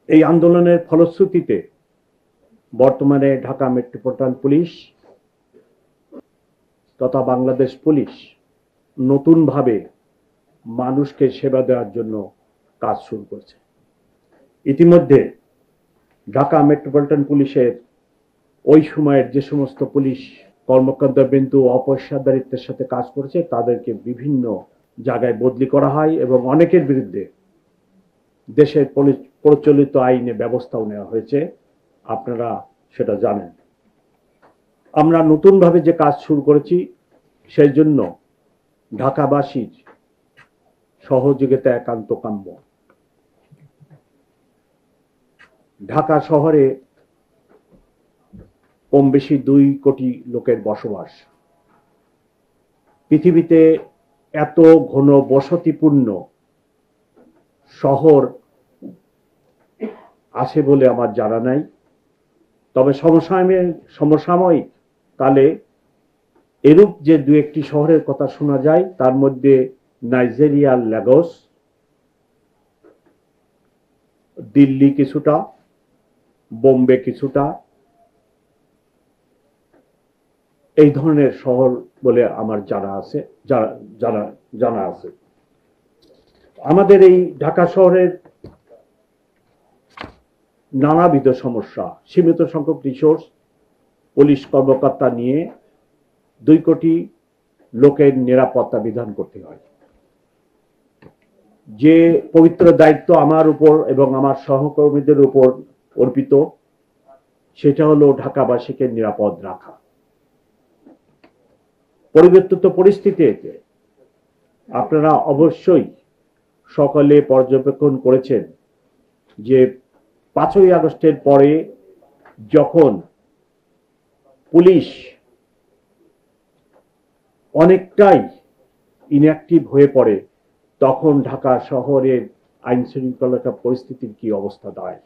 এই আন্দোলনের ফলশ্রুতিতে বর্তমানে ঢাকা মেট্রোপলিটন পুলিশ তথা বাংলাদেশ পুলিশ নতুনভাবে মানুষকে সেবা দেওয়ার জন্য কাজ শুরু করেছে। ইতিমধ্যে ঢাকা মেট্রোপলিটন পুলিশের ওই সময়ের যে সমস্ত পুলিশ কর্মকর্তাবৃন্দ অপেশাদারিত্বের সাথে কাজ করেছে তাদেরকে বিভিন্ন জায়গায় বদলি করা হয় এবং অনেকের বিরুদ্ধে দেশের প্রচলিত আইনে ব্যবস্থাও নেওয়া হয়েছে, আপনারা সেটা জানেন। আমরা নতুনভাবে যে কাজ শুরু করেছি সেই জন্য ঢাকাবাসীর সহযোগিতা একান্ত কাম্য। ঢাকা শহরে কম বেশি 2 কোটি লোকের বসবাস। পৃথিবীতে এত ঘন বসতিপূর্ণ শহর আছে বলে আমার জানা নাই। তবে সমসাময়িক কালে এরূপ যে 2-1টি শহরের কথা শোনা যায় তার মধ্যে নাইজেরিয়ার লাগোস, দিল্লি কিছুটা, বোম্বে কিছুটা, এই ধরনের শহর বলে আমার জানা আছে। আমাদের এই ঢাকা শহরের নানাবিধ সমস্যা, সীমিত সংখ্যক রিসোর্স, পুলিশ কর্মকর্তা নিয়ে 2 কোটি লোকের নিরাপত্তা বিধান করতে হয়। যে পবিত্র দায়িত্ব আমার উপর এবং আমার সহকর্মীদের উপর অর্পিত, সেটা হলো ঢাকাবাসীকে নিরাপদ রাখা। পরিবর্তিত পরিস্থিতিতে আপনারা অবশ্যই সকলে পর্যবেক্ষণ করেছেন যে 5ই আগস্টের পরে যখন পুলিশ অনেকটাই ইনঅ্যাক্টিভ হয়ে পড়ে তখন ঢাকা শহরের আইন শৃঙ্খলা পরিস্থিতির কি অবস্থা দাঁড়ায়।